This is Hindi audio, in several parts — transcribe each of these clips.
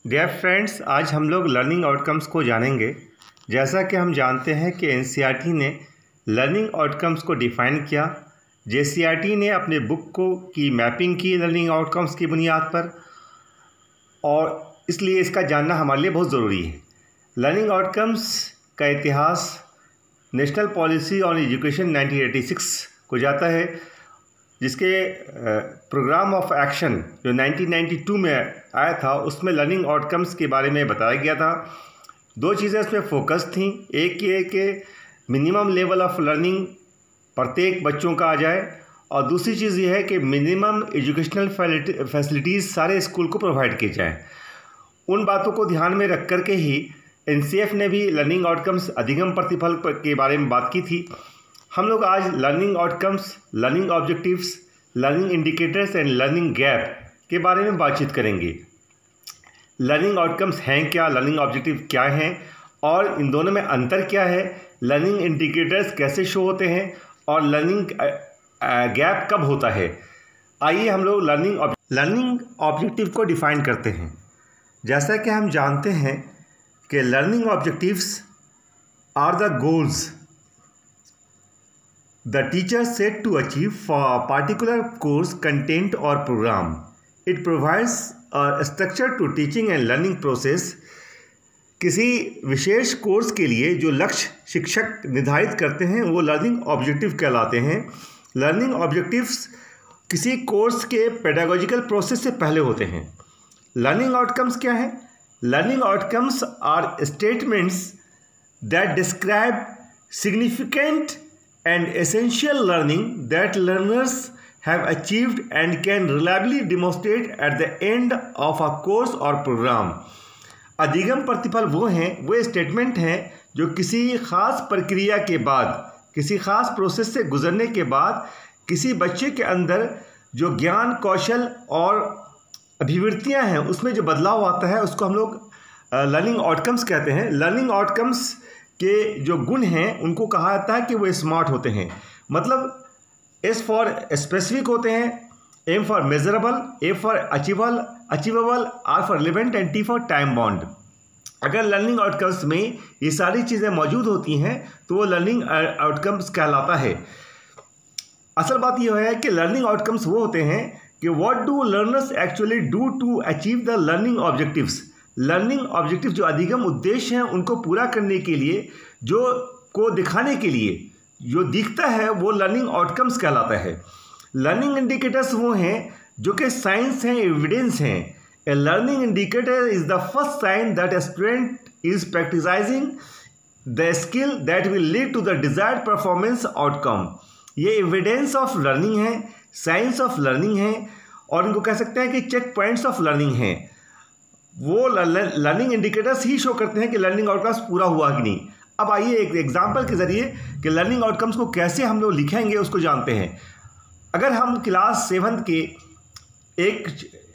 डियर फ्रेंड्स, आज हम लोग लर्निंग आउटकम्स को जानेंगे। जैसा कि हम जानते हैं कि एनसीईआरटी ने लर्निंग आउटकम्स को डिफ़ाइन किया। जेसीईआरटी ने अपने बुक की मैपिंग की लर्निंग आउटकम्स की बुनियाद पर, और इसलिए इसका जानना हमारे लिए बहुत ज़रूरी है। लर्निंग आउटकम्स का इतिहास नेशनल पॉलिसी ऑन एजुकेशन 1986 को जाता है, जिसके प्रोग्राम ऑफ एक्शन जो 1992 में आया था, उसमें लर्निंग आउटकम्स के बारे में बताया गया था। दो चीज़ें इसमें फोकस थी। एक ये कि मिनिमम लेवल ऑफ लर्निंग प्रत्येक बच्चों का आ जाए, और दूसरी चीज़ ये है कि मिनिमम एजुकेशनल फैसिलिटीज़ सारे स्कूल को प्रोवाइड की जाए। उन बातों को ध्यान में रख कर के ही एनसीएफ ने भी लर्निंग आउटकम्स अधिगम प्रतिफल के बारे में बात की थी। हम लोग आज learning outcomes, learning objectives, learning indicators and learning gap के बारे में बातचीत करेंगे। लर्निंग आउटकम्स हैं क्या, लर्निंग ऑब्जेक्टिव क्या हैं, और इन दोनों में अंतर क्या है, लर्निंग इंडिकेटर्स कैसे शो होते हैं, और लर्निंग गैप कब होता है। आइए हम लोग लर्निंग ऑब्जेक्टिव को डिफ़ाइन करते हैं। जैसा कि हम जानते हैं कि learning objectives are the goals the teacher set to achieve for a particular course content or program. It provides a structure to teaching and learning process. किसी विशेष कोर्स के लिए जो लक्ष्य शिक्षक निर्धारित करते हैं वो लर्निंग ऑब्जेक्टिव कहलाते हैं। लर्निंग ऑब्जेक्टिव्स किसी कोर्स के पेडागोजिकल प्रोसेस से पहले होते हैं। लर्निंग आउटकम्स क्या है? Learning outcomes are statements that describe significant and essential learning that learners have achieved and can reliably demonstrate at the end of a course or program. अधिगम प्रतिफल वो स्टेटमेंट हैं जो किसी ख़ास प्रक्रिया के बाद, किसी ख़ास प्रोसेस से गुजरने के बाद किसी बच्चे के अंदर जो ज्ञान, कौशल और अभिवृत्तियां हैं उसमें जो बदलाव आता है उसको हम लोग लर्निंग आउटकम्स कहते हैं। लर्निंग आउटकम्स के जो गुण हैं उनको कहा जाता है कि वो स्मार्ट होते हैं। मतलब एस फॉर स्पेसिफिक होते हैं, M for measurable, A for achievable, R for relevant and T for time bound. अगर लर्निंग आउटकम्स में ये सारी चीज़ें मौजूद होती हैं तो वो लर्निंग आउटकम्स कहलाता है। असल बात यह है कि लर्निंग आउटकम्स वो होते हैं कि what do learners actually do to achieve the learning objectives. Learning objective जो अधिगम उद्देश्य हैं उनको पूरा करने के लिए, जो को दिखाने के लिए जो दिखता है वो लर्निंग आउटकम्स कहलाता है। लर्निंग इंडिकेटर्स वो हैं जो कि साइंस हैं, एविडेंस हैं। A learning indicator is the first sign that a student is practicising the skill that will lead to the desired performance outcome. ये एविडेंस ऑफ लर्निंग है, साइंस ऑफ लर्निंग है, और इनको कह सकते हैं कि चेक पॉइंट्स ऑफ लर्निंग हैं। वो लर्निंग इंडिकेटर्स ही शो करते हैं कि लर्निंग आउटकम्स पूरा हुआ कि नहीं। अब आइए एक एग्जांपल के ज़रिए कि लर्निंग आउटकम्स को कैसे हम लोग लिखेंगे उसको जानते हैं। अगर हम क्लास 7 के एक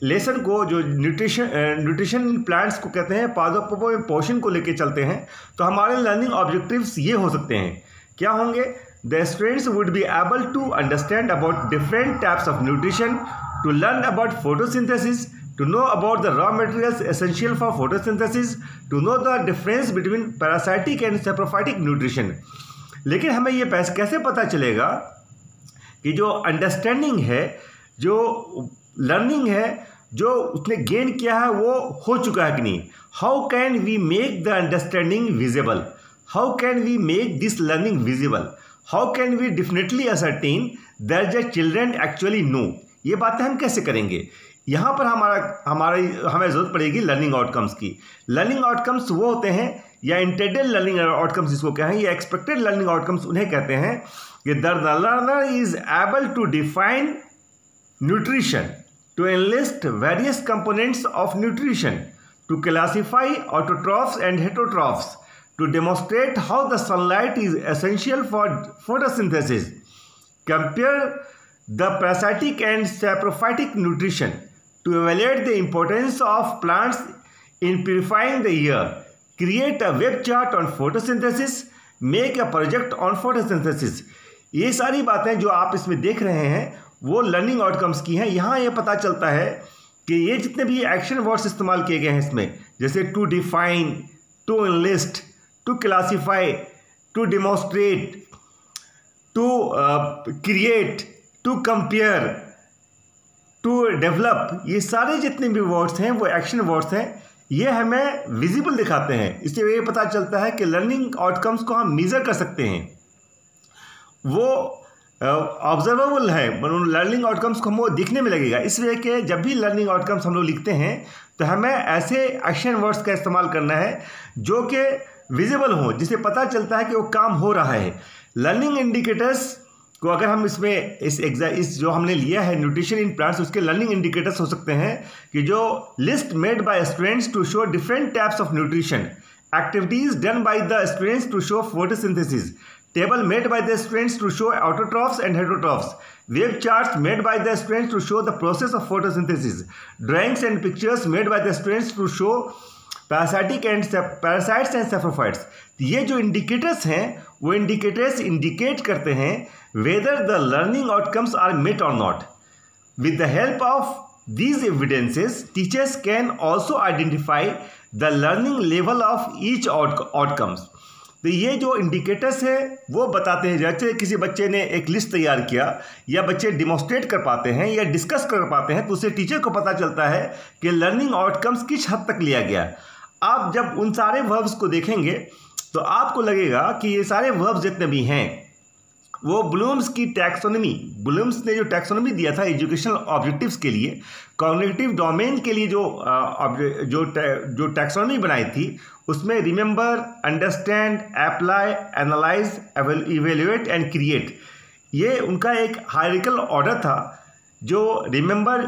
लेसन को जो न्यूट्रिशन प्लांट्स को कहते हैं, पादपों में पोषण को लेके चलते हैं, तो हमारे लर्निंग ऑब्जेक्टिव्स ये हो सकते हैं। क्या होंगे? The students would be able to understand about different types of nutrition, to learn about photosynthesis, to know about the raw materials essential for photosynthesis, to know the difference between parasitic and saprophytic nutrition। लेकिन हमें ये कैसे पता चलेगा कि जो अंडरस्टैंडिंग है, जो लर्निंग है, जो उसने गेन किया है वो हो चुका है कि नहीं। How can we make the understanding visible? How can we make this learning visible? How can we definitely ascertain that the children actually know? ये बातें हम कैसे करेंगे? यहाँ पर हमें ज़रूरत पड़ेगी लर्निंग आउटकम्स की। लर्निंग आउटकम्स वो होते हैं, या इंटेंडेड लर्निंग आउटकम्स जिसको कहें, या एक्सपेक्टेड लर्निंग आउटकम्स उन्हें कहते हैं कि the learner is able to define nutrition, to enlist various components of nutrition, to classify autotrophs and heterotrophs, to demonstrate how the sunlight is essential for photosynthesis, compare the parasitic and saprophytic nutrition, to evaluate the importance of plants in purifying the air, create a web chart on photosynthesis, make a project on photosynthesis। ये सारी बातें जो आप इसमें देख रहे हैं वो लर्निंग आउटकम्स की हैं। यहाँ ये पता चलता है कि ये जितने भी एक्शन वर्ड्स इस्तेमाल किए गए हैं इसमें, जैसे to define, to enlist, to classify, to demonstrate, to create, to compare, to develop, ये सारे जितने भी वर्ड्स हैं वो एक्शन वर्ड्स हैं। ये हमें विजिबल दिखाते हैं। इससे ये पता चलता है कि लर्निंग आउटकम्स को हम मेज़र कर सकते हैं, वो ऑब्जर्वेबल है, लर्निंग आउटकम्स को हमें दिखने में लगेगा। इसलिए कि जब भी लर्निंग आउटकम्स हम लोग लिखते हैं तो हमें ऐसे एक्शन वर्ड्स का इस्तेमाल करना है जो कि विजिबल हो, जिससे पता चलता है कि वो काम हो रहा है। लर्निंग इंडिकेटर्स को अगर हम इसमें इस जो हमने लिया है न्यूट्रिशन इन प्लांट्स, उसके लर्निंग इंडिकेटर्स हो सकते हैं कि जो list made by students to show different types of nutrition, activities done by the students to show photosynthesis, table made by the students to show autotrophs and heterotrophs, wave charts made by the students to show the process of photosynthesis, drawings and pictures made by the students to show parasites and saprophytes। ये जो इंडिकेटर्स हैं वो इंडिकेटर्स इंडिकेट करते हैं whether the learning outcomes are met or not। With the help of these evidences, teachers can also identify the learning level of each outcomes। तो ये जो इंडिकेटर्स है वो बताते हैं, जैसे किसी बच्चे ने एक लिस्ट तैयार किया या बच्चे डिमॉन्स्ट्रेट कर पाते हैं या डिस्कस कर पाते हैं तो उससे टीचर को पता चलता है कि लर्निंग आउटकम्स किस हद तक लिया गया। आप जब उन सारे वर्ब्स को देखेंगे तो आपको लगेगा कि ये सारे वर्ब्स जितने भी हैं वो ब्लूम्स की टैक्सोनॉमी, ब्लूम्स ने जो टैक्सोनॉमी दिया था एजुकेशनल ऑब्जेक्टिव्स के लिए, कॉग्निटिव डोमेन के लिए जो टैक्सोनॉमी बनाई थी, उसमें remember, understand, apply, analyse, evaluate and create, ये उनका एक हायरार्किकल ऑर्डर था। जो रिमेंबर,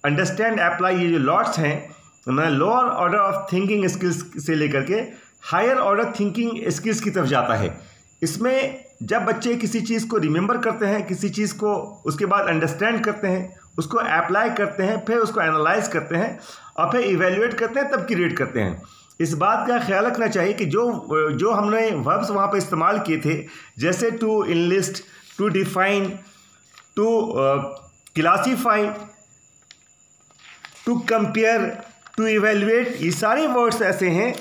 अंडरस्टैंड, अप्लाई, ये जो लॉट्स हैं, lower order of thinking skills से लेकर के हायर ऑर्डर थिंकिंग स्किल्स की तरफ जाता है। इसमें जब बच्चे किसी चीज़ को रिमेंबर करते हैं, किसी चीज़ को उसके बाद अंडरस्टैंड करते हैं, उसको अप्लाई करते हैं, फिर उसको एनालाइज करते हैं और फिर इवेल्युएट करते हैं, तब क्रिएट करते हैं। इस बात का ख्याल रखना चाहिए कि जो हमने वर्ब्स वहाँ पर इस्तेमाल किए थे, जैसे to enlist, to define, to classify, to compare, to evaluate, ये सारे वर्ड्स ऐसे हैं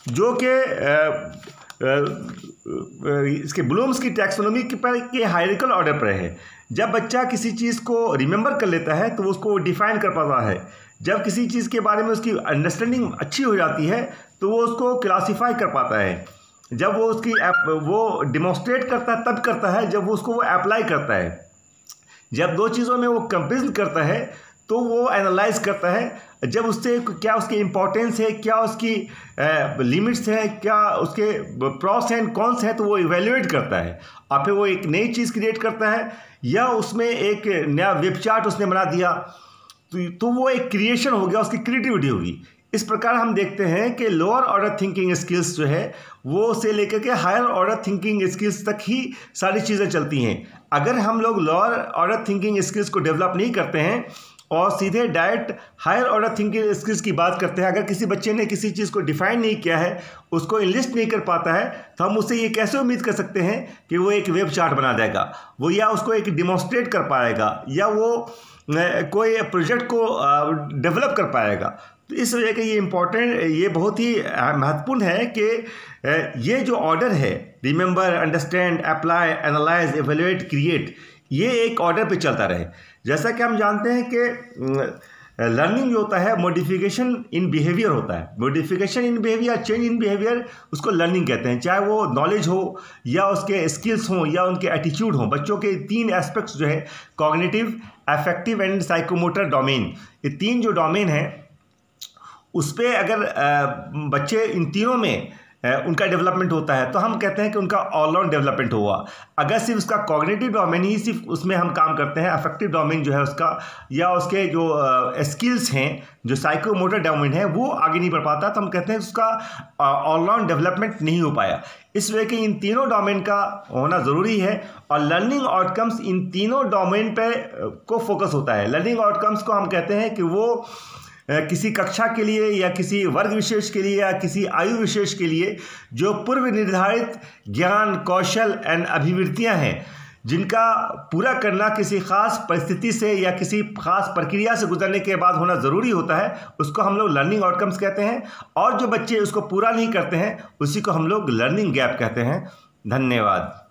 जो कि इसके ब्लूम्स की टैक्सोनॉमी के हायरार्किकल ऑर्डर पर है। जब बच्चा किसी चीज़ को रिमेंबर कर लेता है तो उसको डिफाइन कर पाता है, जब किसी चीज़ के बारे में उसकी अंडरस्टैंडिंग अच्छी हो जाती है तो वो उसको क्लासीफाई कर पाता है, जब वो डिमॉन्स्ट्रेट करता है तब करता है जब वो उसको अप्लाई करता है, जब दो चीज़ों में वो कंपेरिजन करता है तो वो एनालाइज करता है, जब उससे क्या उसकी इम्पोर्टेंस है, क्या उसकी लिमिट्स हैं, क्या उसके प्रॉस एंड कॉन्स हैं, तो वो इवेल्युएट करता है और फिर वो एक नई चीज़ क्रिएट करता है या उसमें एक नया वेब चार्ट उसने बना दिया तो वो एक क्रिएशन हो गया, उसकी क्रिएटिविटी होगी। इस प्रकार हम देखते हैं कि लोअर ऑर्डर थिंकिंग स्किल्स जो है वो से लेकर के हायर ऑर्डर थिंकिंग स्किल्स तक ही सारी चीज़ें चलती हैं। अगर हम लोग लोअर ऑर्डर थिंकिंग स्किल्स को डेवलप नहीं करते हैं और सीधे direct hire order thinking skills की बात करते हैं, अगर किसी बच्चे ने किसी चीज़ को डिफाइन नहीं किया है, उसको इनलिस्ट नहीं कर पाता है, तो हम उससे ये कैसे उम्मीद कर सकते हैं कि वो एक वेब चार्ट बना देगा, वो या उसको एक डिमॉन्स्ट्रेट कर पाएगा या वो कोई प्रोजेक्ट को डेवलप कर पाएगा। तो इस वजह के ये बहुत ही महत्वपूर्ण है कि ये जो ऑर्डर है, remember, understand, apply, analyse, evaluate, create, ये एक ऑर्डर पे चलता रहे। जैसा कि हम जानते हैं कि लर्निंग जो होता है मॉडिफिकेशन इन बिहेवियर होता है, modification in behaviour, change in behaviour, उसको लर्निंग कहते हैं। चाहे वो नॉलेज हो या उसके स्किल्स हों या उनके एटीट्यूड हों। बच्चों के 3 एस्पेक्ट्स जो है, cognitive, affective and psychomotor domain, ये 3 जो डोमेन हैं उस पर अगर बच्चे इन तीनों में उनका डेवलपमेंट होता है तो हम कहते हैं कि उनका ऑलराउंड डेवलपमेंट हुआ। अगर सिर्फ उसका कॉग्निटिव डोमेन ही सिर्फ उसमें हम काम करते हैं, अफेक्टिव डोमेन जो है उसका या उसके जो स्किल्स हैं, जो साइकोमोटर डोमेन है वो आगे नहीं बढ़ पाता, तो हम कहते हैं उसका ऑलराउंड डेवलपमेंट नहीं हो पाया। इस वजह कि इन तीनों डोमेन का होना ज़रूरी है और लर्निंग आउटकम्स इन तीनों डोमेन पे को फोकस होता है। लर्निंग आउटकम्स को हम कहते हैं कि वो किसी कक्षा के लिए या किसी वर्ग विशेष के लिए या किसी आयु विशेष के लिए जो पूर्व निर्धारित ज्ञान, कौशल एंड अभिवृत्तियां हैं, जिनका पूरा करना किसी ख़ास परिस्थिति से या किसी ख़ास प्रक्रिया से गुजरने के बाद होना ज़रूरी होता है, उसको हम लोग लर्निंग आउटकम्स कहते हैं। और जो बच्चे उसको पूरा नहीं करते हैं उसी को हम लोग लर्निंग गैप कहते हैं। धन्यवाद।